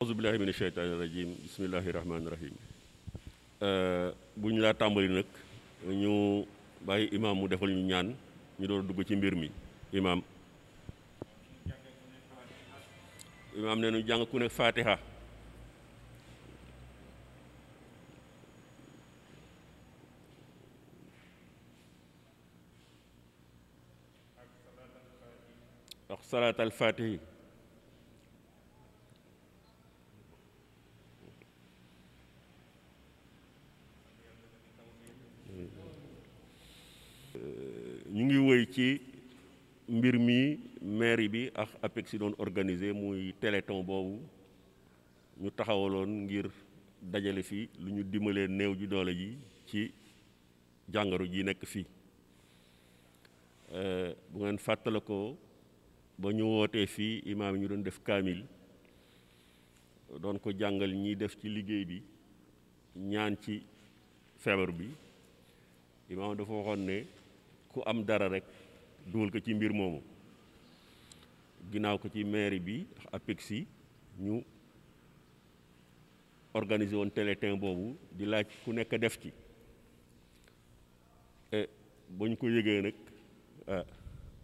auzubillahi mina sheytaani rajim bismillahi rahmaani rahim bu ñu laa tàmbali nag ñu bàyyi imaam mu defal ñu ñaan ñu doon dugg ci mbir mi imaam ne nu jàng ku nekk fatiha ak salaat al fatihi ñu ngi wëy ci mbir mi mairie bi ak APEX si doon organisé muy téléthon boobu ñu taxawaloon ngir dajale fi lu ñu dimbalee néew ji doole ji ci jàngoro ji nekk fii bu ngeen fàttale ko ba ñu wootee fii imaam yi ñu doon def kaamil doon ko jàngal ñiy def ci liggéey bi ñaan ci feebar bi imaam dafa waxoon ne ku am dara rek dugal ko ci mbir moomu ginnaaw ko ci mairie bi APEX yi ñu organiser woon téléthon boobu di laaj ku nekk def ci ba ñu ko yëgee nag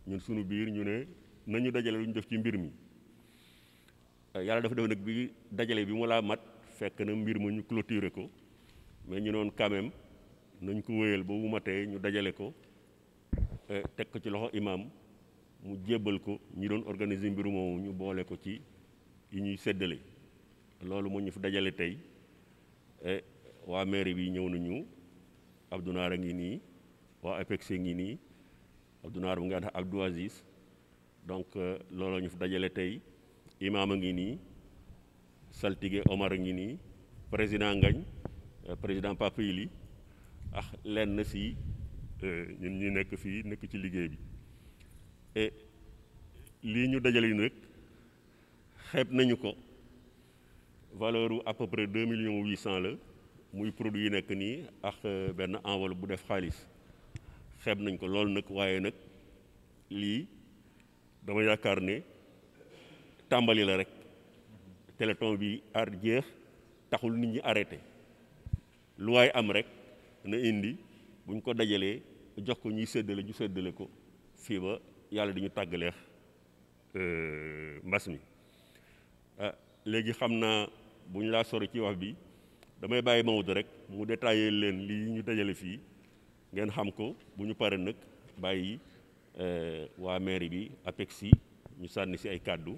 ñun sunu biir ñu ne nañu dajale lu ñu def ci mbir mi yàlla dafa def nag bi dajale bi mu laa mat fekk na mbir ma ñu clôturer ko mais ñu noon quand même nañ ko wéyal ba mu matee ñu dajale ko teg ko ci loxo imam mu jébbal ko ñi doon organiser mbiru moomu ñu boole ko ci yi ñuy séddale loolu moo ñu fi dajale tey waa mairie bi ñëw nañu Abdou Naar a ngi nii waa APEX ngi nii Abdou Naar bu nga ànd Abdou Aziz donc loolu ñu fi dajale tey imam a ngi nii saltige Omar a ngi nii président Ngagne président Papa Yili ak lenn si ñun ñu nekk fii nekk ci liggéey bi et lii ñu dajale yi nag xeeb nañu ko valeur u à peu près 2,8 millions la muy produit yi nekk nii ak benn enveloppe bu def xaalis xeeb nañ ko loolu nag waaye nag lii dama yaakaar ne tàmbali la rek téléthon bi ar jeex taxul nit ñi arrêté lu waay am rek na indi bu ñu ko dajalee jox ko ñuy séddale ñu séddale ko fii ba yàlla di ñu tàggaleex mbas mi léegi xam naa bu ñu laa sori ci wax bi damay bàyyi Maodo rek mu détaillé leen lii ñu dajale fii ngeen xam ko bu ñu paree nag bàyyi waa mairie bi APEX yi ñu sànni si ay kàddu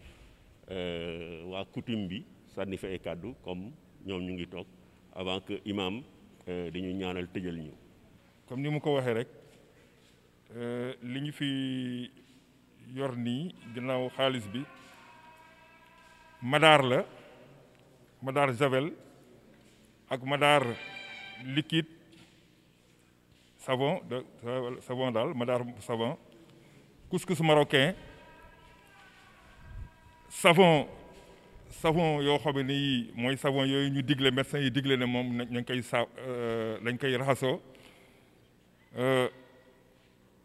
waa coutume bi sànni fi ay kàddu comme ñoom ñu ngi toog avant que imam dañu ñaanal tëjal ñu. comme ni mu ko waxee rek li ñu fi yor nii ginnaaw xaalis bi madaar la madaar javel ak madaar liquide savon daal madaar savon couscous marocain savon yoo xam ne nii mooy savon yooyu ñu digle médecin yi digle ne moom nañ koy lañ koy raxasoo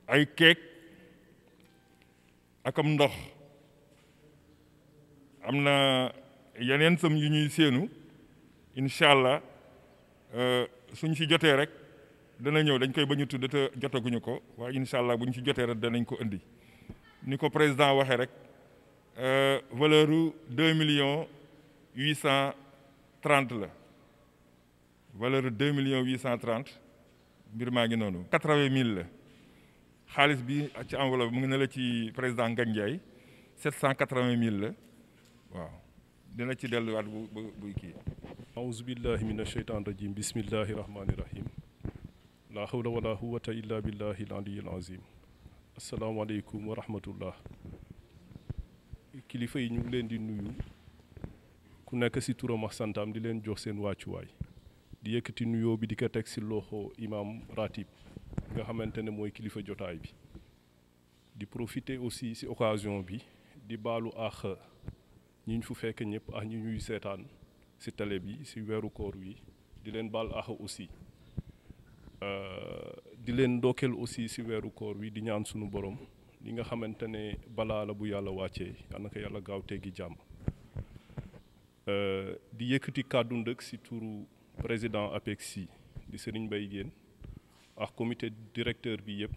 ay keek ak am ndox am na yeneen sam yu ñuy séenu incha allah suñ ci jotee rek dana ñëw dañ koy bañ a tudd te jotaguñu ko waaye incha allah buñ ci jotee rek danañ ko indi ni ko président waxee rek valeur u 2,830 la valeur u 2,830 mbir maa ngi noonu 80 000 la xaalis bi ci enveloppe mu ngi ne la ci président Ngagne Ndiaye 780 000 la waaw dina ci delluwaat buy kii aouzu billahi min asheytan rajim bismillahi rahmani rahim la hawla wala quwwata illa billahi al aliyyil azim asalaamaaleykum wa rahmatullah kilifa yi ñu ngi leen di nuyu ku nekk si turam ak santam di leen jox seen wàccuwaay di yëkkati nuyoo bi di ko teg si loxo imam ratib nga xamante ne mooy kilifa jotaay bi di profiter aussi si occasion bi di baalu àq ñi ñu fu fekk ñëpp ak ñi ñuy seetaan si télé bi si weeru koor wi di leen baal àq aussi di leen ndokkeel aussi si weeru koor wi di ñaan sunu borom li nga xamante ne balaa la bu yàlla wàccee yal na ko yàlla gaaw teggi jàmm di yëkkati kàddu ndëkk si turu président APEXI di Serigne Mbaye Guène ak comité directeur bi yëpp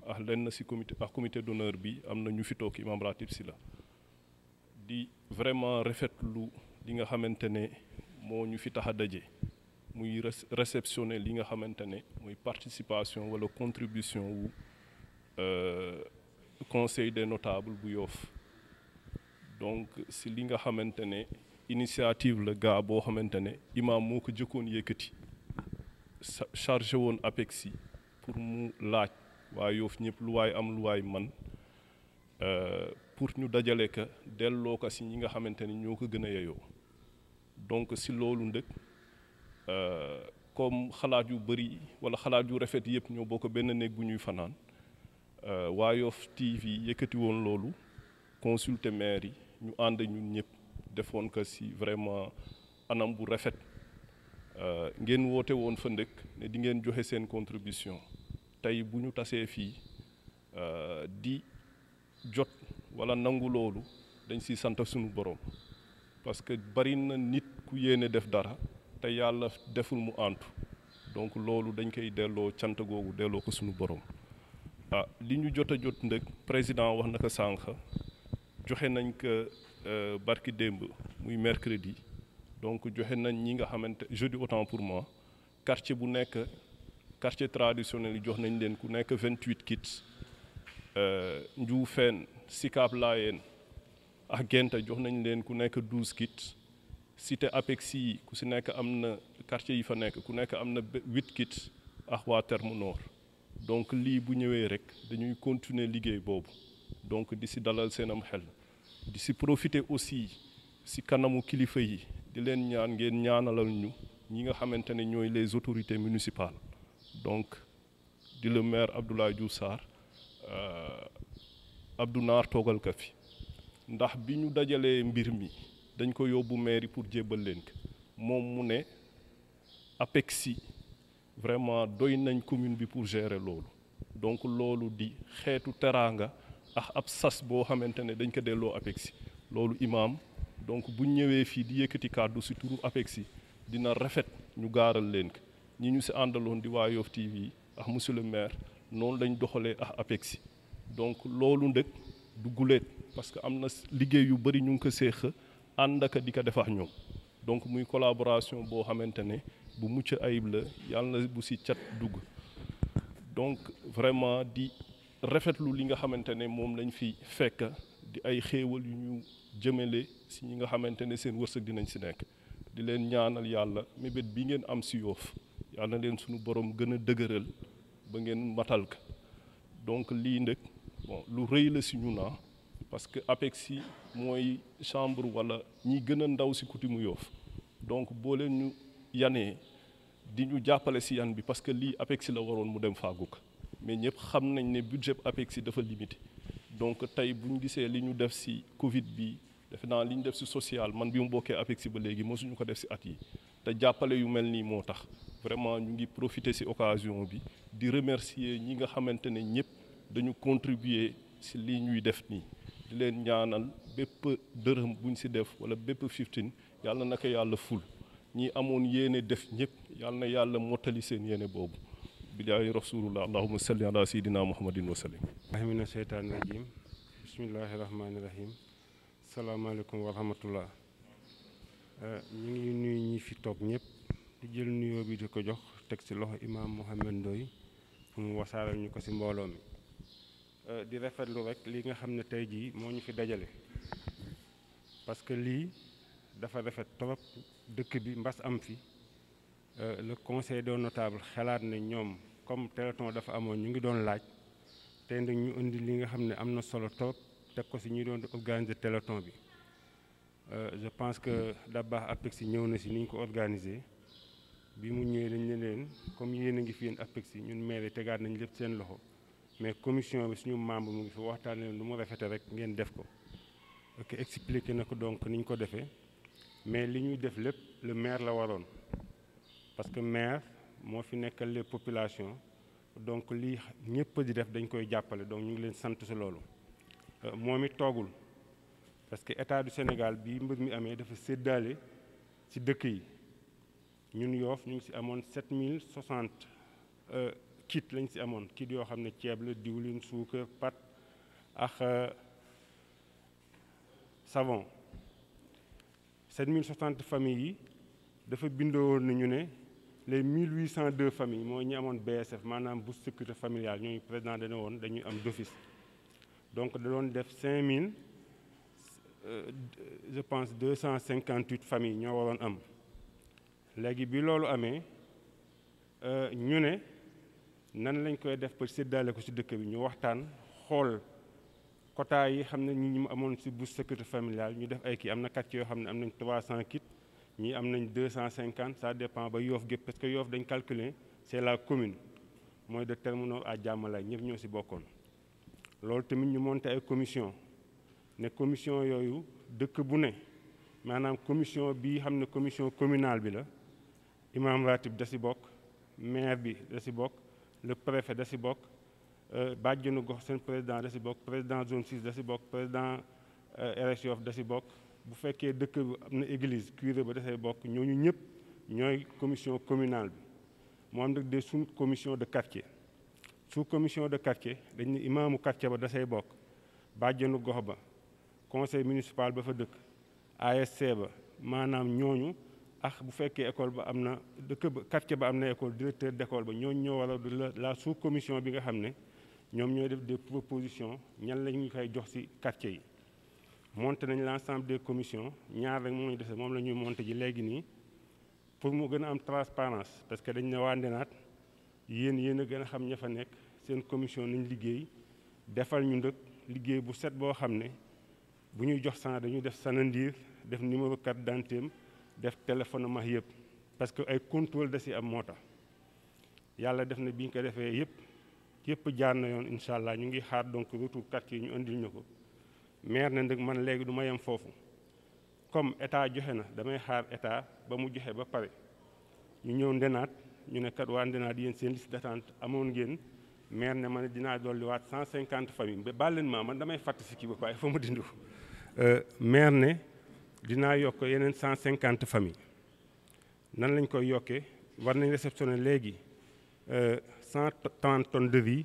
ak lenn si comité d'honneur bi am na ñu fi toog imam ratib si la di vraiment rafetlu li nga xamante ne moo ñu fi tax a daje muy réceptionner li nga xamante ne muy participation wala contribution wu conseil des notables bu Yoff donc si li nga xamante ne initiative la gaa boo xamante ne imam moo ko jëkkoon yëkkati chargé woon APEXI pour mu laaj waa Yoff ñëpp lu waay am lu waay man pour ñu dajale ka delloo ko si ñi nga xamante ni ñoo ko gën a yeyoo donc si loolu ndëkk comme xalaat yu bëri wala xalaat yu rafet yëpp ñoo bokk benn néeg bu ñuy fanaan waa Yoff TV yëkkati woon loolu consulter maire yi ñu ànd ñun ñëpp defoon ko si vraiment anam bu rafet ngeen woote woon fa ndëkk ne di ngeen joxe seen contribution tey bu ñu tasee fii di jot wala nangu loolu dañ si sant suñu borom parce que bari na nit ku yéene def dara te yàlla deful mu antu donc loolu dañ koy delloo cant googu delloo ko suñu borom li ñu jot a jot ndëkk président wax na ko sànq joxe nañ ko barki démb muy mercredi donc joxe nañ ñi nga xamante jeudi autant pour moi quartier bu nekk quartier traditionnel yi jox nañ leen ku nekk 28 kits Ndioufène Sicap Layène ak Genta jox nañ leen ku nekk 12 kits cité APEXI yi ku si nekk am na quartier yi fa nekk ku nekk am na 8 kits ak waa Terme Nord donc lii bu ñëwee rek dañuy continuer liggéey boobu donc di si dalal seenam xel di si profiter aussi si kanamu kilifa yi di leen ñaan ngeen ñaanalal ñu ñi nga xamante ne ñooy les autorités municipales donc di le maire Abdoulaye Diouf Sarr Abdou Naar toogal ka fi ndax bi ñu dajalee mbir mi dañ ko yóbbu mairie pour jébbal leen ko moom mu ne APEXI vraiment doy nañ commune bi pour gérer loolu donc loolu di xeetu teraanga ak ab sas boo xamante ne dañ ko delloo APEXI loolu imam donc bu ñëwee fii di yëkkati kàddu si turu APEXI dina rafet ñu gaaral leen ko ñi ñu si àndaloon di waa Yoff TV ak monsieur le maire noonu lañ doxalee ak APEXI donc loolu ndëkk du guléet parce que am na liggéey yu bëri ñu ngi ko séex ànd ak di ko def ak ñoom donc muy collaboration boo xamante ne bu mucc ayib la yàlla na bu si cat dugg donc vraiment di rafetlu li nga xamante ne moom lañ fi fekk di ay xéewal yu ñu jëmale si ñi nga xamante ne seen wërsëg dinañ si nekk di leen ñaanal yàlla mébét bi ngeen am si Yoff yàlla na leen suñu borom gën a dëgëral ba ngeen matal ka donc lii ndëkk bon lu rëy la si ñu naa parce que APEXI mooy chambre wala ñi gën a ndaw si coutume Yoff donc boo leen ñu yanee di ñu jàppale si yan bi parce que lii APEXI la waroon mu dem faaguk mais ñëpp xam nañ ne budget APEXI dafa limité donc tey bu ñu gisee li ñu def si Covid bi defe naa li ñu def si social man bi mu bokkee APEXI ba léegi mosuñu ko def si at yi te jàppale yu mel nii moo tax vraiment ñu ngi profiter si occasion bi di remercier ñi nga xamante ne ñëpp dañu contribuer si lii ñuy def nii di leen ñaanal bépp dërëm buñ si def wala bépp 15 yàlla na ko yàlla ful ñi amoon yéene def ñëpp yàlla na yàlla mottali seen yéene boobu bilaay rasulullah allahumma salli ala sayidina muhammadin wa sallim mina sheytaani rajim bismillahi rahmaani rahim salaamaaleykum wa rahmatullah ñu ngi nuyu ñi fi toog ñëpp di jël nuyoo bi di ko jox teg si loxo imam Mouhamed Ndoye pour mu wasaaral ñu ko si mbooloo mi di rafetlu rek li nga xam ne tey jii moo ñu fi dajale parce que lii dafa rafet trop dëkk bi mbas am fi le conseil des notables xalaat ne ñoom comme téléthon dafa amoon ñu ngi doon laaj tey nag ñu indi li nga xam ne am na solo trop teg ko si ñuy doon organiser téléthon bi je pense que Dabakh APEXI ñëw na si ni ñu ko organiser bi mu ñëwee dañ ne leen comme yéen a ngi fi yéen APEXI ñun maire tegaat nañ lépp seen loxo mais commission bi suñu membre mu ngi fi waxtaan leen lu mu rafete rek ngeen def ko ok expliqué na ko donc ni ñu ko defee mais li ñuy def lépp le maire la waroon parce que maire moo fi nekkal les populations donc lii ñëpp di def dañ koy jàppale donc ñu ngi leen sant si loolu moom it toogul parce que état du Sénégal bi mbir mi amee dafa séddaale ci dëkk yi ñun Yoff ñu ngi ci amoon 7060 kit lañ ci amoon kit yoo xam ne ceeb la diwlin suukar pat ak savon 7060 familles yi dafa bindoo woon nañu ne les 1802 familles mooy ñi amoon BSF maanaam bourse sécurité familiale ñooñu président dana woon dañuy am d'office donc da doon def 5000 je pense 258 familles ñoo waroon am léegi bi loolu amee ñu ne nan lañ koy def pour séddale ko ci dëkk bi ñu waxtaan xool quota yi xam ne ñi mu amoon ci bourse sécurité familiale ñu def ay kii am na quartier yoo xam ne am nañ 300 kits ñii am nañ 250 ça dépend ba Yoff gépp parce que Yoff dañ calculer c'est la commune mooy de Terme Nord à Diamalaye ñëpp ñoo ci bokkoon loolu tamit ñu monté ay commission ne commission yooyu dëkk bu ne maanaam commission bii xam ne commission communale bi la imam ratib da ci bokk maire bi da ci bokk le préfet da ci bokk bàjjenu gox seen président da ci bokk président zone 6 da ci bokk président RS Yoff da ci bokk bu fekkee dëkk bi am na église curé ba dafay bokk ñooñu ñëpp ñooy commission communale bi moo am nag des sous commission de quartier sous commission de quartier dañ ne imaamu quartier ba dafay bokk bàjjenu gox ba conseil municipal ba fa dëkk ASC ba maanaam ñooñu ak bu fekkee école ba am na dëkk ba quartier ba am na école directeur d'école ba ñooñu ñoo war a la sous commission bi nga xam ne ñoom ñooy def des propositions ñan la ñu koy jox ci quartier yi monté nañ l'ensemble des commissions ñaar rek moo ñu dese moom la ñuy monté ji léegi nii pour mu gën a am transparence parce que dañ ne waa Ndenaat yéen a gën a xam ña fa nekk seen commission nañ liggéey defal ñu ndëkk liggéey bu set boo xam ne bu ñuy jox sang dañuy def sanandiir def numéro carte d'identité def téléphone ma yëpp parce que ay contrôle da ci am moo tax yàlla def na bi ñu ko defee yëpp jaar na yoon incha allah ñu ngi xaar donc retour quartier ñu indil ñu ko maire na nag man léegi du ma yem foofu comme état joxe na damay xaar état ba mu joxe ba pare ñu ñëw Ndenaat ñu ne kat waa Ndenaat yéen seen liste d'attente amoon ngeen maire ne man dinaa dolliwaat 150 familles ba baal leen ma man damay fàtt si kii ba waaye fa ma dindu maire ne dinaa yokk yeneen 150 familles nan lañ koy yokkee war nañ réceptionner léegi 130 tonnes de riz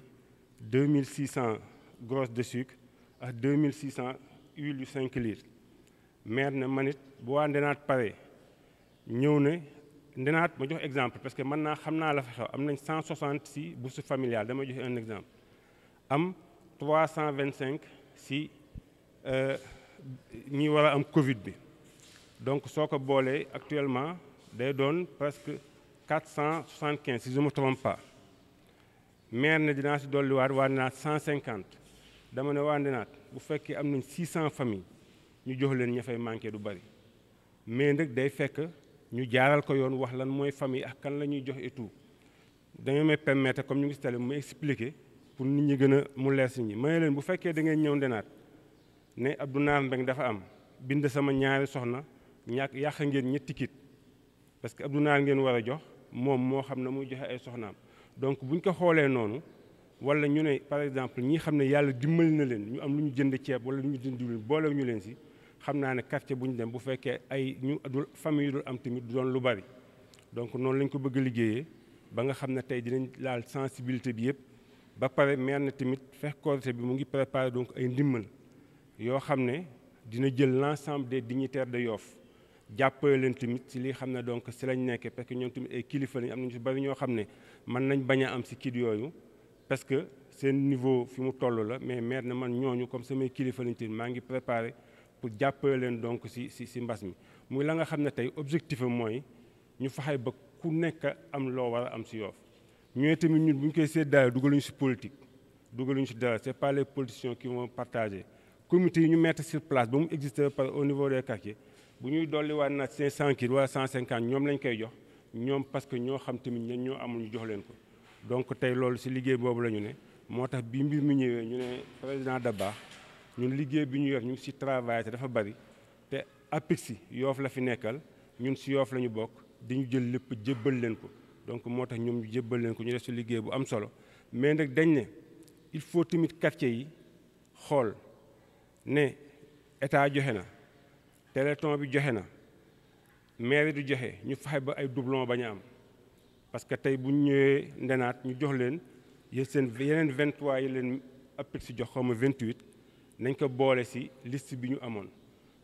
2600 grosses de sucre ak 2600 huile yu 5 litres maire ne man it bu waa Ndenaat pare ñëw ne Ndenaat ma jox exemple parce que man naa xam naa la fa xew am nañ 160 si bourse familiale damay joxe un exemple am 325 si ñi war a am Covid bi donc soo ko boolee actuellement day doon presque 475 si je me trompe pas maire ne dinaa si dolliwaat waa Ndenaat 150 dama ne waa Ndenaat bu fekkee am nañ 600 familles ñu jox leen ña fay manqué du bari mais nag day fekk ñu jaaral ko yoon wax lan mooy famille ak kan la ñuy jox et tout da nga may permettre comme ñu ngi si télé mu expliquer pour nit ñi gën a mu leer si ñi may leen bu fekkee da ngeen ñëw Ndenaat ne Abdou Naar Mbeng dafa am bind sama ñaari soxna yàq ngeen ñetti kit parce que Abdou Naar ngeen war a jox moom moo xam ne muy joxe ay soxnaam donc bu ñu ko xoolee noonu wala ñu ne par exemple ñi xam ne yàlla dimbali na leen ñu am lu ñu jënd ceeb wala lu ñu jënd diwlin boole ñu leen si xam naa ne quartier bu ñu dem bu fekkee ay ñu dul famille yu dul am tamit du doon lu bari donc noonu lañ ko bëgg a liggéeyee ba nga xam ne tey dinañ laal sensibilité bi yëpp ba pare maire na tamit fekk Korité bi mu ngi préparé donc ay ndimbal yoo xam ne dina jël l'ensemble des dignitaires de Yoff jàppale leen tamit si li xam ne donc si lañ nekkee parce que ñoom tamit ay kilifa lañ am nañu si bari ñoo xam ne mën nañ bañ a am si kit yooyu parce que seen niveau fi mu toll la mais maire na man ñooñu comme samay kilifa lañ tamit maa ngi préparé pour jàppale leen donc si mbas mi muy la nga xam ne tey objectif am mooy ñu fexe ba ku nekk am loo war a am si Yoff ñooy tamit ñun bu ñu koy séddaale dugaluñu si politique dugaluñu si dara c'est pas les politiciens qui vont partager comité yi ñu mettre sur place ba mu exister par au niveau des quartiers bu ñuy dolli waat na 500 kii wala 150 ñoom lañ koy jox ñoom parce que ñoo xam tamit ñan ñoo amul ñu jox leen ko donc tey loolu si liggéey boobu la ñu ne moo tax bi mbir mi ñëwee ñu ne président Dabakh ñun liggéey bi ñu yor ñu ngi si travail te dafa bari te APIX Yoff la fi nekkal ñun si Yoff la ñu bokk di ñu jël lépp jébbal leen ko donc moo tax ñoom ñu jébbal leen ko ñu def si liggéey bu am solo mais nag dañ ne il faut tamit quartier yi xool ne état joxe na téléthon bi joxe na maire du joxe ñu fexe ba ay doublon bañ a am parce que tey bu ñu ñëwee ndenaat ñu jox leen seen yeneen 23 yi leen APEX jox xaw ma 28 nañ ko boole si liste bi ñu amoon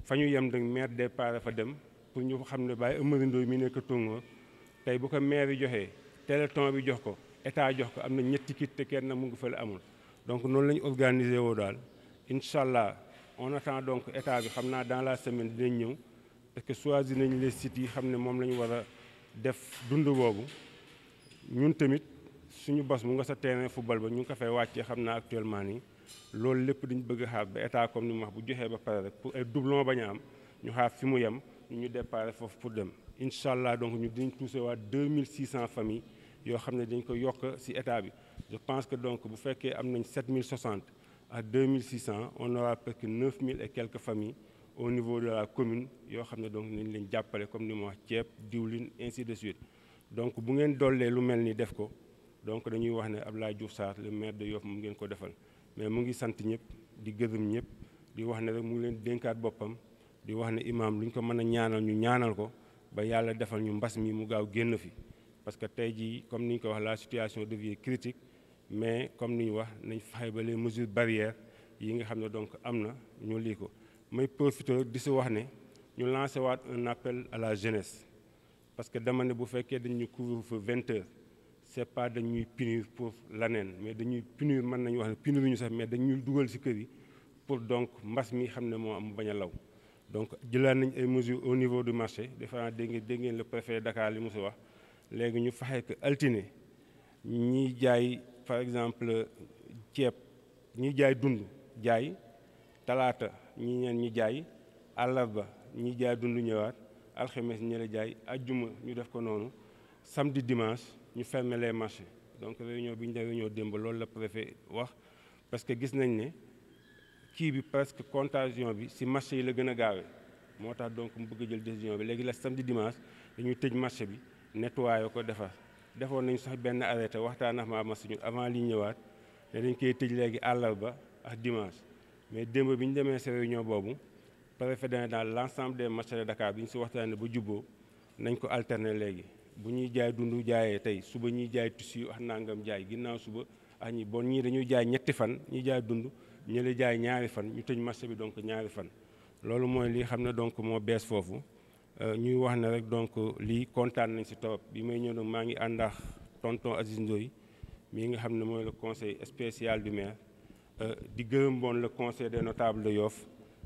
fa ñu yem nag maire départ fa dem pour ñu xam ne Baye Amary Ndoye mi nekk Tongoor tey bu ko maire yi joxee téléthon bi jox ko état jox ko am na ñetti kit te kenn mu ngi fële amul donc noonu la ñu organisé woo daal incha allah on attend donc état bi xam naa dans la semaine dinañ ñëw parce que choisir nañu les sites yi xam ne moom la ñu war a def dund boobu ñun tamit suñu bos mu nga sa terrain football ba ñu ngi ko fay wàccee xam naa actuellement nii loolu lépp dañu bëgg a xaar ba état comme ni mu wax bu joxee ba pare rek pour ay doublon bañ a am ñu xaar fi mu yem ñu déparé foofu pour dem incha allah donc ñu dinañ touché waa 2600 familles yoo xam ne dañ ko yokk ci état bi je pense que donc bu fekkee am nañ 7060 à 2600 on aura presque 9000 et quelques familles au niveau de la commune yoo xam ne donc nañ leen jàppale comme ni ma wax ceeb diwlin ainsi de suite donc bu ngeen dollee lu mel ni def ko donc dañuy wax ne Abdoulaye Diouf Sarr le maire de Yoff mu ngeen ko defal mais mu ngi sant ñëpp di gërëm ñëpp di wax ne rek mu ngi leen dénkaat boppam di wax ne imam lu ñu ko mën a ñaanal ñu ñaanal ko ba yàlla defal ñu mbas mi mu gaaw génn fi parce que tey jii comme ni ñu ko wax la situation devient critique mais comme ni ñu wax nañ fexe ba les mesures barrières yi nga xam ne donc am na ñu lii ko may profiter di si wax ne ñu lancé waat un appel à la jeunesse parce que dama ne bu fekkee dañu couvre-feu 20 heures c'est pas dañuy punir pour leneen mais dañuy punir mën nañu wax ne punir ñu sax mais dañuy dugal ci kër yi pour donc mbas mi xam ne moo am bañ a law donc jëlaat nañ ay mesures au niveau du marché defe naa dégg ngeen le préfet Dakar li mu si wax léegi ñu fexe que altine ñiy jaay par exemple ceeb ñiy jaay dund jaay talaata ñi jaay àllarba ñi jaay dund ñëwaat alxames ñi la jaay ajjuma ñu def ko noonu samedi dimanche ñu fermer les marchés donc réunion bi ñu def réunion démb loolu la préfet wax parce que gis nañ ne kii bi presque contagion bi ci marché yi la gën a gaawee moo tax donc mu bëgg a jël décision bi léegi la samedi dimanche dañuy tëj marché bi nettoyé ko defar defoon nañu sax benn arrêté waxtaan ak ma marché ñu avant li ñëwaat ne dañ koy tëj léegi àllarba ak dimanche mais démb bi ñu demee ci réunion boobu préfet dana dans l'ensemble des marchés de Dakar bi ñu ci waxtaanee ba jubboo nañ ko alterner léegi bu ñuy jaay dund jaayee tey suba ñuy jaay tissu wax nangam jaay ginnaaw suba ak ñi bon ñii dañuy jaay ñetti fan ñuy jaay dund ñu la jaay ñaari fan ñu tëj marché bi donc ñaari fan loolu mooy li xam ne donc moo bees foofu ñuy wax ne rek donc lii kontaan nañ ci torop bi may ñëw nag maa ngi ànd ak tonton Aziz Ndoye mii nga xam ne mooy le conseil spécial du maire di gërëm boon le conseil des notables de Yoff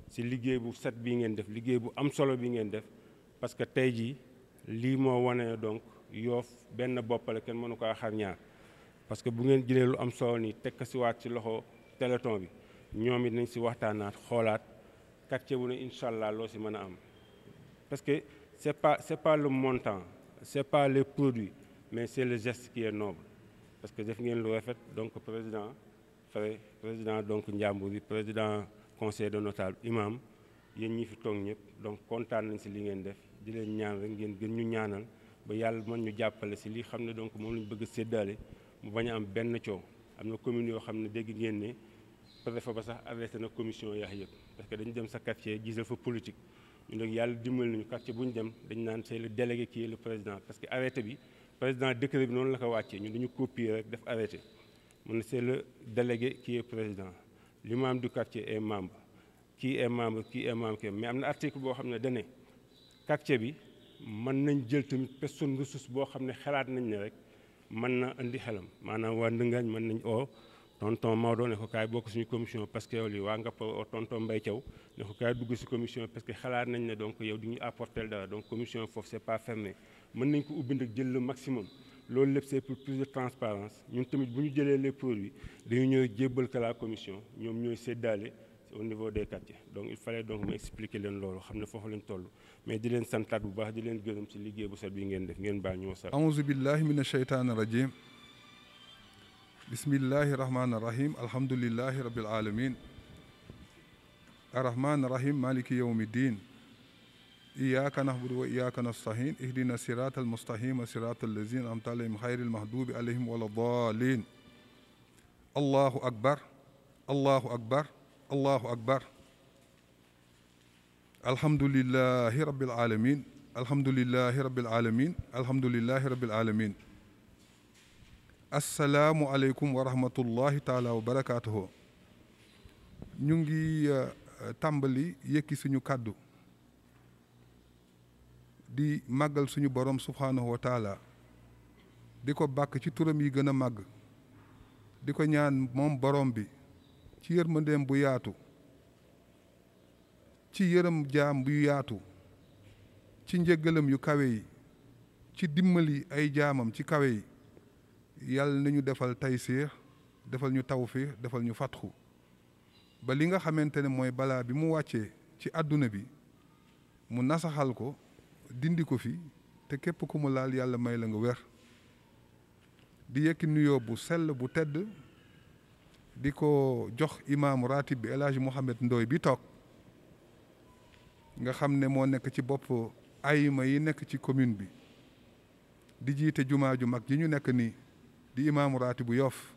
ci liggéey bu set bii ngeen def liggéey bu am solo bi ngeen def parce que tey jii lii moo wane donc Yoff benn bopp la kenn mënu ko xar ñaar parce que bu ngeen jëlee lu am solo nii teg ko ci waat ci loxo téléthon bi ñoom it nañ ci waxtaanaat xoolaat quartier bu ne incha allah loo ci mën a am parce que c'est pas le montant c'est pas les produits mais c'est le geste qui est noble parce que def ngeen lu rafet donc président donc Njàmbur bi président conseil de notable imam yéen ñi fi toog ñëpp donc kontaan nañ ci li ngeen def di leen ñaan rek ngeen gën ñu ñaanal ba yàlla mën ñu jàppale ci li xam ne donc moom la ñu bëgg a séddale mu bañ a am benn coow am na commune yoo xam ne dégg ngeen ne préfet ba sax arrêté na commission yaax yëpp parce que dañu dem sa quartier gisal fa politique ñu nag yàlla dimbali nañu quartier bu ñu dem dañu naan c'est le délégué qui est le président parce que arrêté bi président décret bi noonu la ko wàccee ñun dañu copier rek def arrêté mu ne c'est le délégué qui est président l'imam du quartier est membre kii est membre mais am na article boo xam ne dane quartier bi mën nañ jël tamit personne ressource boo xam ne xalaat nañ ne rek mën na indi xelam maanaam waa Ndëngaañ mën nañ oo tonton Maodo ne ko kaay bokk suñu commission parce que yow lii waa nga oo tonton Mbaye Thiaw ne ko kaay dugg si commission parce que xalaat nañ ne donc yow du ñu apporter dara donc commission foofu c'est pas fermé mën nañ ko ubbi nag jël le maximum loolu lépp c'est pour plus de transparence ñun tamit bu ñu jëlee les produits dañu ñëw jébbal ko la commission ñoom ñooy séddaale au niveau des quartiers donc il fallait donc mu expliquer leen loolu xam ne foofu lañ toll mais di leen santaat bu baax di leen gërëm ci liggéey bu set bi ngeen def ngeen baal ñu wasal auzu billahi mina sheytaani rajim bismillahi rahmaani rahim alhamdulillahi rabbil alamin arrahmaani rahim maliki yawmi din iyyaka na'budu wa iyyaka nasta'in ihdina siratal mustaqima siratal lazina an'amta alayhim ghayril maghdubi alayhim wala dallin allahu akbar allahu akbar allahu akbar alhamdulillahi rabbil alamin alhamdulillahi rabbil alamin alhamdulillahi rabbil alamin assalaamu aleykum wa rahmatullahi taala wa barakaatuhu. ñu ngi tàmbali yëkki suñu kàddu di màggal suñu borom subhaanahu wa taala di ko bàkk ci turam yi gën a màgg di ko ñaan moom borom bi ci yërmandeem bu yaatu ci yërëm jaam bu yaatu ci njëggalam yu kawe yi ci dimbali ay jaamam ci kawe yi yàlla nañu defal taysiir defal ñu tawfiix defal ñu fatxu ba li nga xamante ne mooy balaa bi mu wàccee ci àdduna bi mu nasaxal ko dindi ko fi te képp ku mu laal yàlla may la nga wér di yëkki nuyoo bu sell bu tedd di ko jox imaamu ratib bi El Hadji Mouhamed Ndoye bi toog nga xam ne moo nekk ci bopp ayima yi nekk ci commune bi di jiite jumaa ju mag ji ñu nekk nii di imaamu ratib bu Yoff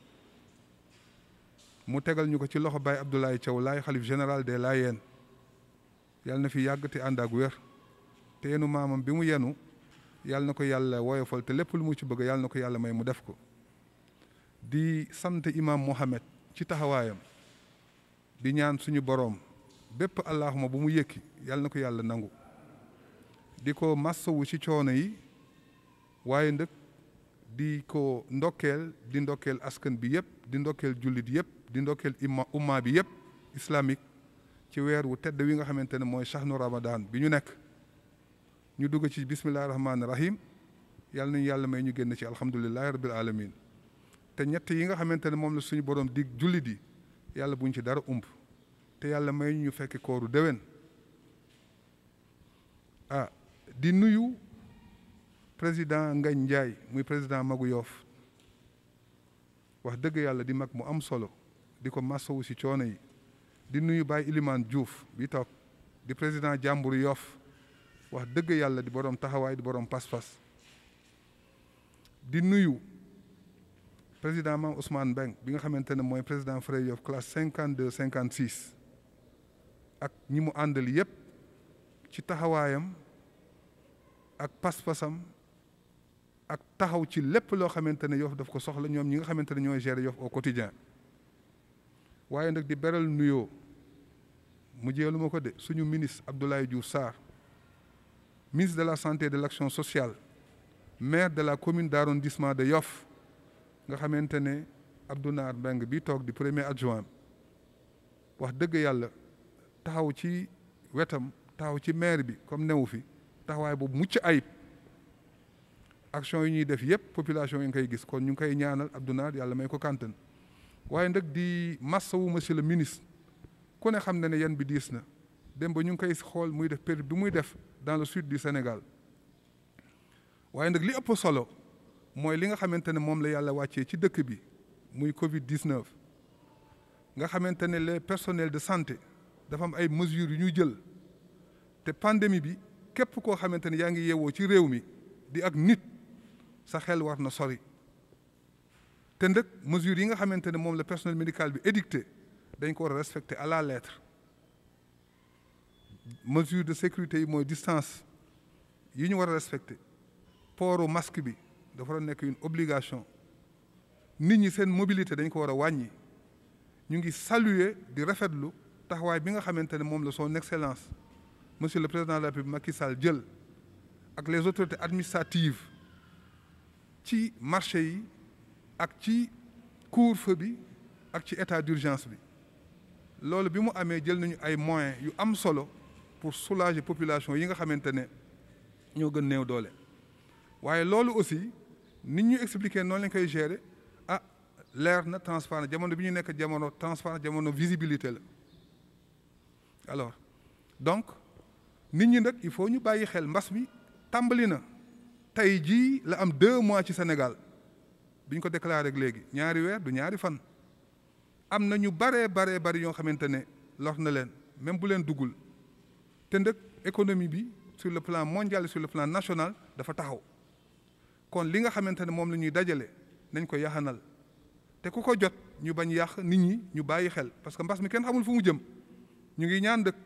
mu tegal ñu ko ci loxo Baye Abdoulaye Thiaw Laye xalif général des Layènes yàlla na fi yàgg te ànd ak wér te yenu maamam bi mu yenu yàlla na ko yàlla woyofal te lépp lu mu ci bëgg yàlla na ko yàlla may mu def ko di sant imam Mohamed ci taxawaayam di ñaan suñu boroom bépp allahuma bu mu yëkki yàlla na ko yàlla nangu di ko massawu ci coono yi waaye ndëkk di ko ndokkeel di ndokkeel askan bi yëpp di ndokkeel jullit yëpp di ndokkeel umma bi yëpp islamique ci weer wu tedd wi nga xamante ne mooy shahnu ramadan bi ñu nekk ñu dugg ci bismillahi rahmaani rahim yàlla nañu yàlla may ñu génn ci alhamdulillahi rabbil alamin te ñett yi nga xamante ne moom la suñu borom dig jullit yi yàlla buñ ci dara ump te yàlla may ñu fekk kooru déwén di nuyu président Ngagne Ndiaye muy président Magu Yoff wax dëgg yàlla di mag mu am solo di ko massawu si coono yi di nuyu Baye Ilimane Diouf bi toog di président jàmburu Yoff wax dëgg yàlla di borom taxawaay di borom pas-pas di nuyu président Mame Ousmane Mbeng bi nga xamante ne mooy président Frey Yoff classe 52 56 ak ñi mu àndal yépp ci taxawaayam ak pas-pasam ak taxaw ci lépp loo xamante ne Yoff daf ko soxla ñoom ñi nga xamante ne ñooy gérer Yoff au quotidien waaye nag di beral nuyoo mu jeelu ma ko de suñu ministre Abdoulaye Diouf Sarr ministre de la santé et de l'action sociale maire de la commune d'arrondissement de Yoff nga xamante ne Abdou Naar Mbeng bi toog di premier adjoint wax dëgg yàlla taxaw ci wetam taxaw ci maire bi comme newu fi taxawaay boobu mucc ayib action yi ñuy def yëpp population yi nga koy gis kon ñu ngi koy ñaanal Abdou Naar yàlla may ko kàntan waaye nag di massawu monsieur le ministre ku ne xam ne yan bi diis na dem ba ñu ngi koy xool muy def période bi muy def dans le sud du Sénégal waaye nag li ëpp solo mooy li nga xamante ne moom la yàlla wàccee ci dëkk bi muy Covid 19 nga xamante ne les personnels de santé dafa am ay mesures yu ñu jël te pandémie bi képp koo xamante ne yaa ngi yeewoo ci réew mi di ak nit sa xel war na sori te ndëkk mesures yi nga xamante ne moom la personnel médical bi édicté dañ ko war a respecter à la lettre mesure de sécurité yi mooy distance yi ñu war a respecter port masque bi dafa war a nekk une obligation nit ñi seen mobilité dañ ko war a wàññi ñu ngi saluer di rafetlu taxawaay bi nga xamante ne moom la son excellence monsieur le président de la République Macky Sall jël ak les autorités administratives ci marché yi ak ci couvre-feu bi ak ci état d'urgence bi loolu bi mu amee jël nañu ay moyens yu am solo pour soulager population yi nga xamante ne ñoo gën néew doole waaye loolu aussi nit ñu expliquer noonu lañ koy gérer leer na transparent jamono bi ñu nekk jamono transparent jamono visibilité la alors donc nit ñi nag il faut ñu bàyyi xel mbas mi tàmbali na tey jii la am 2 mois ci Sénégal bi ñu ko déclaré ak léegi ñaari weer du ñaari fan am na ñu bari yoo xamante ne lor na leen même bu leen duggul te ndëkk économie bi sur le plan mondial et sur le plan national dafa taxaw kon li nga xamante ne moom la ñuy dajale nañ ko yaxanal te ku ko jot ñu bañ yàq nit ñi ñu bàyyi xel parce que mbas mi kenn xamul fu mu jëm ñu ngi ñaan dëkk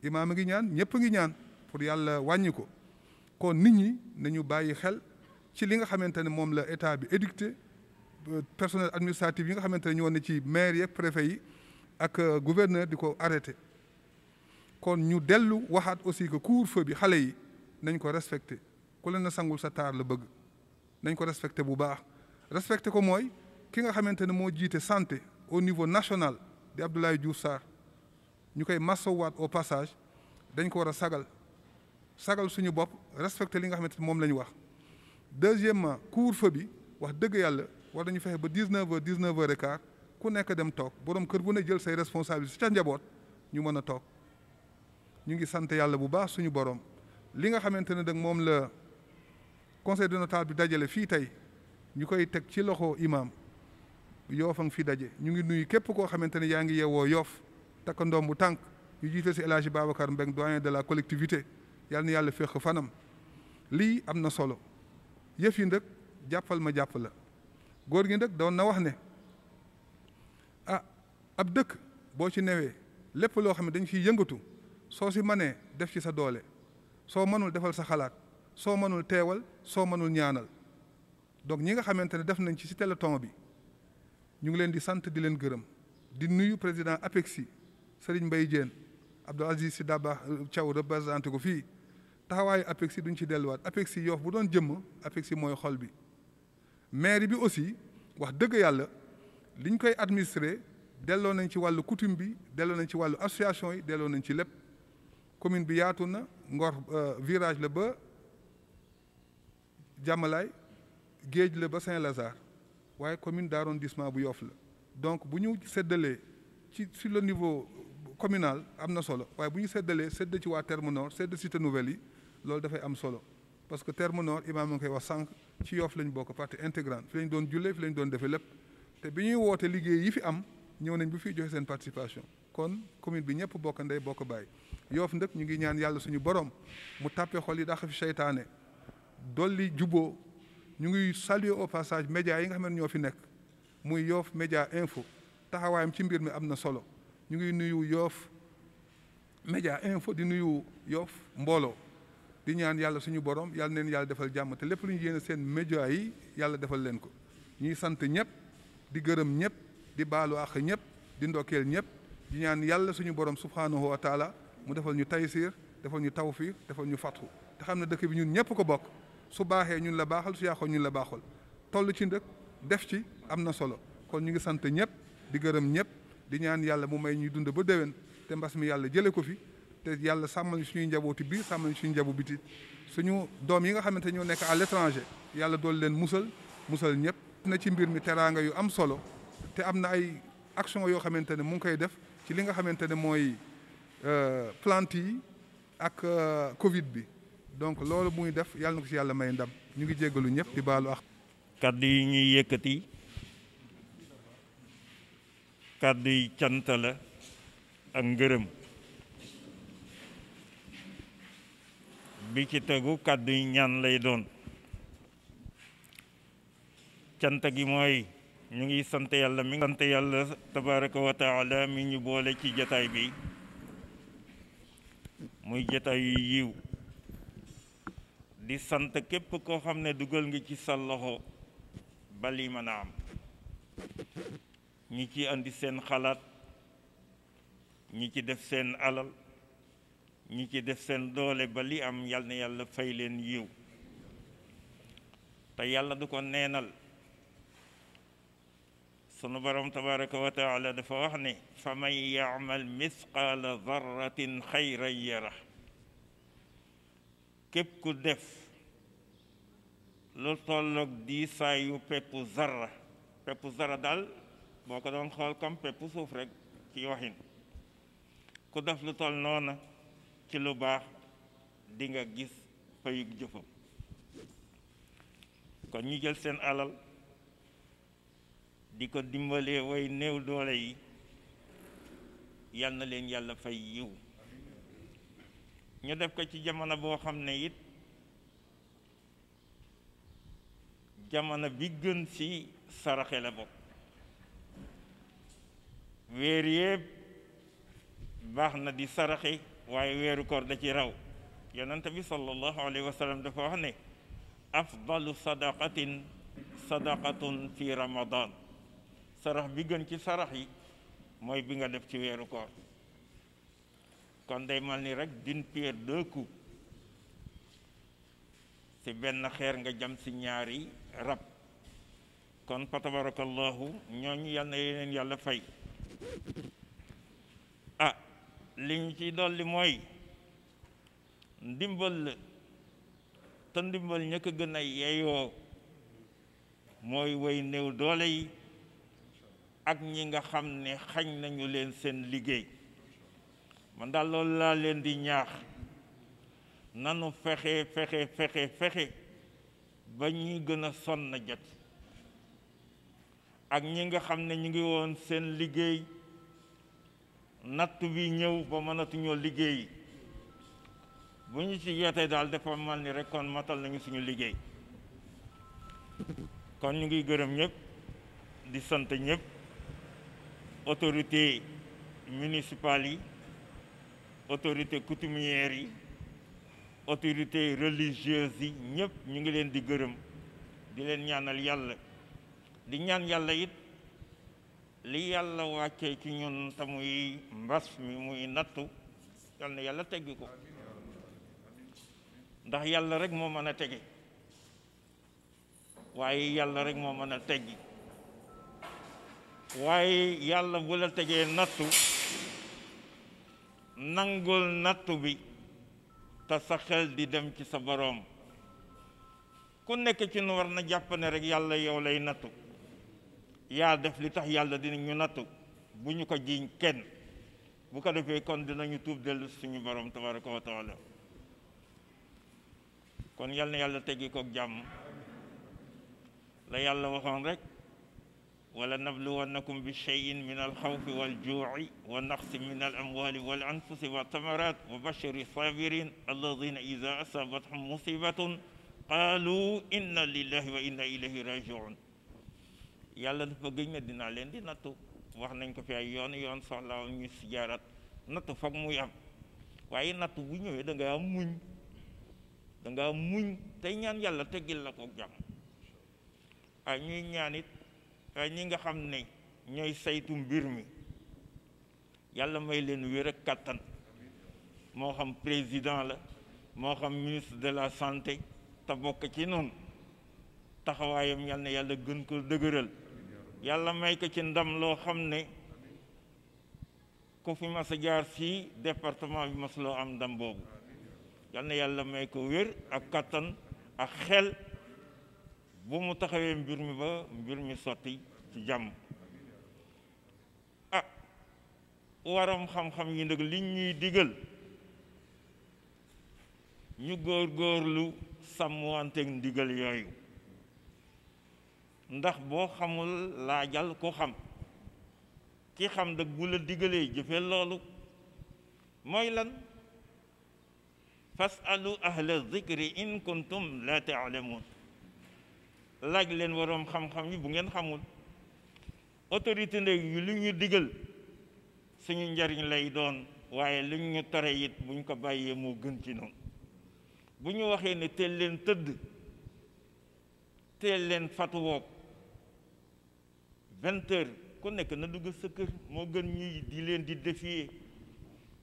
imaam a ngi ñaan ñëpp a ngi ñaan pour yàlla wàññi ko kon nit ñi nañu bàyyi xel ci li nga xamante ne moom la état bi édicté personnel administratif yi nga xamante ne ñoo ne ci maire yeeg préfet yi ak gouverneur di ko arrêté kon ñu dellu waxaat aussi que couvre-feu bi xale yi nañ ko respecté ku leen a sangul sa taar la bëgg nañ ko respecté bu baax respecté ko mooy ki nga xamante ne moo jiite santé au niveau national di Abdoulaye Diouf Sarr ñu koy masawaat au passage dañ ko war a sagal suñu bopp respecté li nga xamante ne moom la ñu wax. Deuxièmement couvre-feu bi wax dëgg yàlla war nañu fexe ba 19h ku nekk dem toog borom kër bu ne jël say responsabilités ca njaboot ñu mën a toog ñu ngi sant yàlla bu baax suñu borom li nga xamante ne nag moom la conseil de notable bi dajale fii tey ñu koy teg ci loxo imam Yoff a ngi fi daje ñu ngi nuyu képp koo xamante ne yaa ngi yeewoo Yoff takk ndoom bu tànk ñu jiite si El Hadji Babacar Mbeng doyen de la collectivité yàlla na yàlla féex fanam lii am na solo yëf yi ndëkk jàppal ma jàpp la góor gi ndëkk doon na wax ne ab dëkk boo ci newee lépp loo xam ne dañ ciy yëngatu soo si mënee def ci sa doole soo mënul defal sa xalaat soo mënul teewal soo mënul ñaanal donc ñi nga xamante ne def nañ ci si téléthon bi ñu ngi leen di sant di leen gërëm di nuyu président APEXI Serigne Mbaye Diène Abdou Aziz Sy Dabakh Thiaw représenté ko fii taxawaayu APEXI duñ ci delluwaat APEXI Yoff bu doon jëmm APEXI mooy xol bi maire bi aussi wax dëgg yàlla liñ koy administrer delloo nañ ci wàllu coutume bi delloo nañ ci wàllu association yi delloo nañ ci lépp commune bi yaatu na Ngor virage la ba Jàmmalaay géej la ba Saint-Lazare waaye commune d'arrondissement bu Yoff la donc bu ñu séddalee ci sur le niveau communal am na solo waaye bu ñu séddalee sédd ci waa Terme Nord sédd cité nouvelle yi loolu dafay am solo parce que Terme Nord imaam ngi koy wax sànq ci Yoff lañ bokk partie intégrante fi lañ doon jullee fi lañ doon defee lépp te bi ñuy woote liggéey yi fi am ñëw nañ bu fiy joxe seen participation kon commune bi ñëpp bokk ndey bokk bàyyi Yoff ndëkk ñu ngi ñaan yàlla suñu borom mu tàppe xol yi dàq fi seytaane dolli juboo ñu ngi saluer au passage média yi nga xam ne ñoo fi nekk muy Yoff Média Info taxawaayam ci mbir mi am na solo ñu ngi nuyu Yoff Média Info di nuyu Yoff mbooloo di ñaan yàlla suñu borom yàlla neen yàlla defal jàmm te lépp lu ñu yéene seen média yi yàlla defal leen ko ñuy sant ñëpp di gërëm ñëpp di baalu àq ñëpp di ndokkeel ñëpp di ñaan yàlla suñu borom subhanahu wa taala mu defal ñu taysir defal ñu tawfiq defal ñu fatxu te xam ne dëkk bi ñun ñëpp ko bokk su baaxee ñun la baaxal su yàqoo ñun la baaxal toll ci ndëkk def ci am na solo kon ñu ngi sant ñëpp di gërëm ñëpp di ñaan yàlla mu may ñuy dund ba déwén te mbas mi yàlla jële ko fi te yàlla sàmmal ñu suñuy njabooti biir sàmmal ñu suñu njabu biti suñu doom yi nga xamante ñoo nekk à l'étranger yàlla dool leen musal ñëpp na ci mbir mi teraanga yu am solo te am na ay action yoo xamante ne mu ngi koy def ci li nga xamante ne mooy plante yi ak Covid bi donc loolu muy def yàlla na ko ci yàlla may ndam ñu ngi jéggalu ñëpp di baalu ak kaddu yi ñuy yëkkati kaddu yi cant la ak ngërëm bi ci tegu kaddu yi ñaan lay doon cant gi mooy ñu ngi sant yàlla tabaraka wa taala mi ñu boole ci jataay bi muy jataay yu yiw di sant képp koo xam ne dugal nga ci sa loxo ba lii mën a am ñi ci andi seen xalaat ñi ci def seen alal ñi ci def seen doole ba li am yal na yàlla fay leen yiw te yàlla du ko neenal sunu borom tabaraka wa taala dafa wax ne fa man yaamal misqaala darratin xayran yara képp ku def lu tolloog diisaayu peppu zarra daal boo ko doon xool comme peppu suuf rek ci waxin ku def lu toll noona ci lu baax di nga gis payug jëfam kon ñu jël seen alal di ko dimbalee way néew doole yi yal na leen yàlla fay yiw ñu def ko ci jamono boo xam ne it jamono bi gën ci saraxe la bokk weer yépp baax na di saraxe waaye weeru koor da ci raw yonent bi sallallahu alayhi wa sallam dafa wax ne afdalu sadaqatin sadaqatun fi ramadan sarax bi gën ci sarax yi mooy bi nga def ci weeru koor kon day mal ni rek d'une pierre deux coups ci benn xeer nga jam ci ñaari rab kon fa tabarakallahu ñooñu yal na yeneen yàlla fay ah li ñu ci dolli mooy ndimbal la te ndimbal ña ko gën a yeeyoo mooy way néew doole yi ak ñi nga xam ne xañ nañu leen seen liggéey man daal loolu laa leen di ñaax nanu fexe ba ñi gën a sonn jot ak ñi nga xam ne ñu ngi woon seen liggéey natt bi ñëw ba mënatuñoo liggéey bu ñu ci yotee daal dafa mal ni rek kon matal nañu suñu liggéey kon ñu ngi gërëm ñëpp di sant ñëpp autorité municipale yi autorité coutumière yi autorité religieuse yi ñëpp ñu ngi leen di gërëm di leen ñaanal yàlla di ñaan yàlla it li yàlla wàccee ci ñun te muy mbas mi muy nattu yal na yàlla teggi ko ndax yàlla rek moo mën a tege waaye yàlla rek moo mën a teggi waaye yàlla bu la tegee nattu nangul nattu bi te sa xel di dem ci sa boroom ku nekk ci nu war na jàpp ne rek yàlla yow lay nattu yaa def li tax yàlla dinañu nattu bu ñu ko jiiñ kenn bu ko defee kon dinañu tuub dellu suñu boroom tabaraka wa taala kon yal na yàlla teggi kook jàmm la yàlla waxoon rek wala nabluwannakum bi cheyin min alxawfi waljuuci wa naqsi min alamwali wal anfusi wa tamarat wa bashiri sabirin alladina ida asabathum musibatun qaalu inna lillahi wa inna ilayhi rajiun yàlla dafa gëñ ne dinaa leen di nattu wax nañ ko fi ay yoon soxla ñu si jaarat nattu foog muy am waaye nattu bu ñëwee da nga muñ tey ñaan yàlla teggil la ko jàmm ay ñuy ñaan it ay ñi nga xam ne ñooy saytu mbir mi yàlla may leen wér ak kàttan moo xam président la moo xam ministre de la santé te bokk ci noonu taxawaayam yal na yàlla gën ko dëgëral yàlla may ko ci ndam loo xam ne ku fi mas a jaar fii département bi mas loo am ndam boobu yal na yàlla may ko wér ak kattan ak xel bu mu taxawee mbir mi ba mbir mi sotti ci jàmm ah waram xam-xam yi nag li ñuy digal ñu góor-góorlu sàmmanteeg ndigal yooyu ndax boo xamul laajal ko xam ki xam nag bu la digalee jëfe loolu mooy lan fasalu ahla zikri in kuntum la taalamuun laaj leen waroom xam-xam yi bu ngeen xamul autorité ndég yi lu ñu digal suñu njariñ lay doon waaye lu ñu tere it buñ ko bàyyee moo gën ci noonu bu ñu waxee ne teel leen tëdd teel leen fatuwoog 20 heures ku nekk na dugg sa kër moo gën ñuy di leen di défier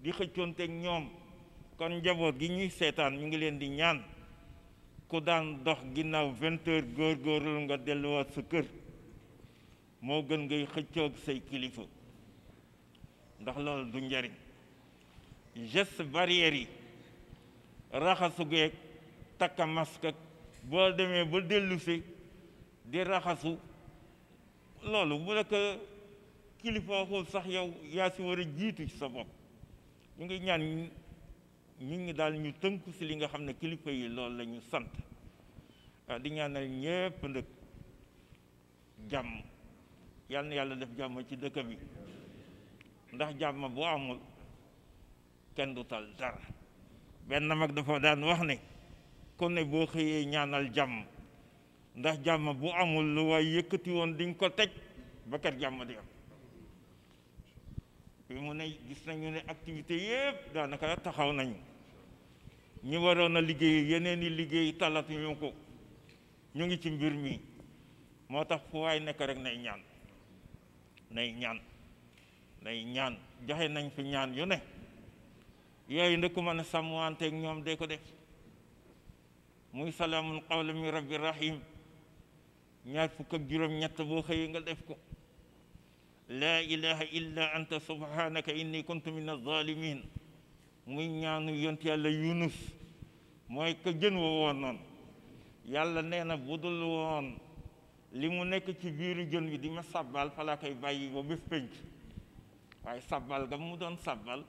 di xëccoonteeg ñoom kon njaboot gi ñuy seetaan ñu ngi leen di ñaan ku daan dox ginnaaw 20 heures góor-góorlu nga delluwaat sa kër moo gën ngay xëccoog say kilifa ndax loolu du njariñ geste barrière yi raxasu geeg takka masque boo demee ba dellusi di raxasu loolu bu la ko kilifa waxul sax yow yaa si war a jiitu ci sa bopp ñu ngi ñaan nit ñi daal ñu tënku si li nga xam ne kilifa yi loolu la ñu sant di ñaanal ñépp nag jàmm yal na yàlla def jàmm ci dëkk bi ndax jàmm bu amul kenn du tal dara benn mag dafa daan wax ne ku ne boo xëyee ñaanal jàmm ndax jàmm bu amul lu waay yëkkati woon diñ ko teg ba kat jàmm di am fi mu ne gis nañu ne activité yëpp daanaka taxaw nañu ñi waroon a liggéey yeneen i liggéey talatuñu ko ñu ngi ci mbir mi moo tax fu waay nekk rek nay ñaan joxe nañ fi ñaan yu ne yooyu ndëkku mën a sàmmanteeg ñoom de ko def muy salaamun qawlan min rabbi rahim ñaar fukk ak juróom-ñett boo xëyee nga def ko laa ilaha illa anta subhanaka inni kuntu min az-zalimin muy ñaanu yont yàlla yunus mooy ka jën wa woon noonu yàlla nee na bu dul woon li mu nekk ci biiru jën wi di ma sabbal fa laa koy bàyyi ba bés pénc waaye sabbal ga mu doon sabbal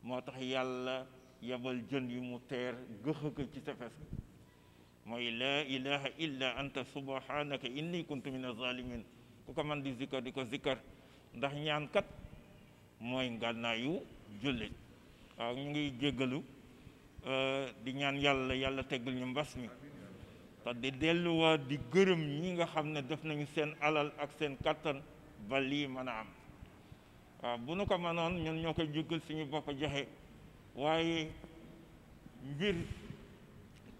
moo tax yàlla yabal jën yi mu teer gëxa ko ci tefes mooy laa ilaha illa anta subhanaka inni kuntu min az-zalimin ku ko man di zikkar di ko zikkar ndax ñaan kat mooy ngànnaayu jullit waaw ñu ngi jéggalu di ñaan yàlla teggal ñu mbas mi te di delluwaat di gërëm ñi nga xam ne def nañu seen alal ak seen kattan ba lii mën a am waaw bu nu ko mënoon ñun ñoo koy jéggal suñu bopp joxe waaye mbir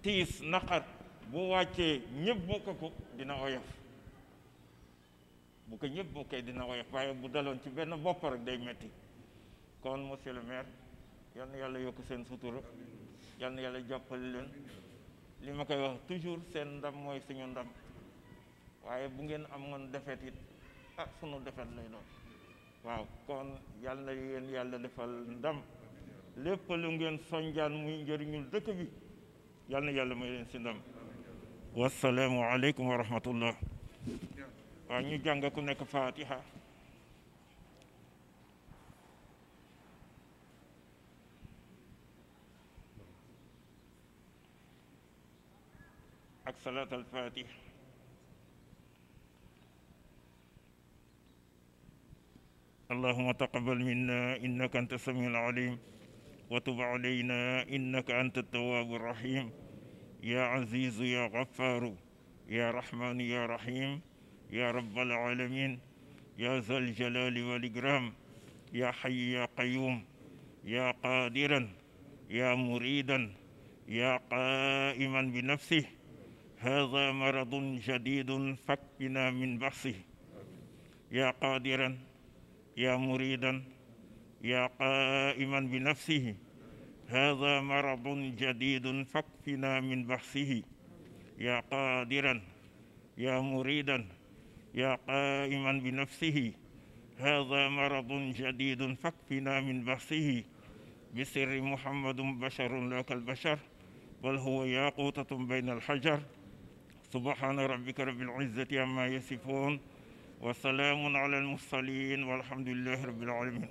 tiis naqar bu wàccee ñëpp bokk ko dina oyof bu ko ñëpp bokkee dina oyof waaye bu daloon ci benn bopp rek day metti kon monsieur le maire yal na yàlla yokk seen sutura yal na yàlla jàppale leen li ma koy wax toujours seen ndam mooy suñu ndam waaye bu ngeen amoon defet it sunu defet lay doon waaw kon yal na yéen yàlla defal ndam lépp lu ngeen sonjaan muy njëriñul dëkk bi yal na yàlla may leen si ndam wasalaamu aleykum wa rahmatullah waaw ñu jàng ku nekk fatiha ak salaat al fatih اللهم تقبل منا إنك أنت السميع العليم وتب علينا إنك أنت التواب الرحيم يا عزيز يا غفار يا رحمن يا رحيم يا رب العالمين يا ذا الجلال والإكرام يا حي يا قيوم يا قادرا يا مريدا يا قائما بنفسه هذا مرض جديد فكنا من بأسه يا قادرا يا مريدا يا قائما بنفسه هذا مرض جديد فاكفنا من بأسه يا قادرا يا مريدا يا قائما بنفسه هذا مرض جديد فاكفنا من بأسه بسر محمد بشر لا كالبشر بل هو ياقوتة بين الحجر سبحان ربك رب العزة عما يصفون وسلام على المرسلين والحمد لله رب العالمين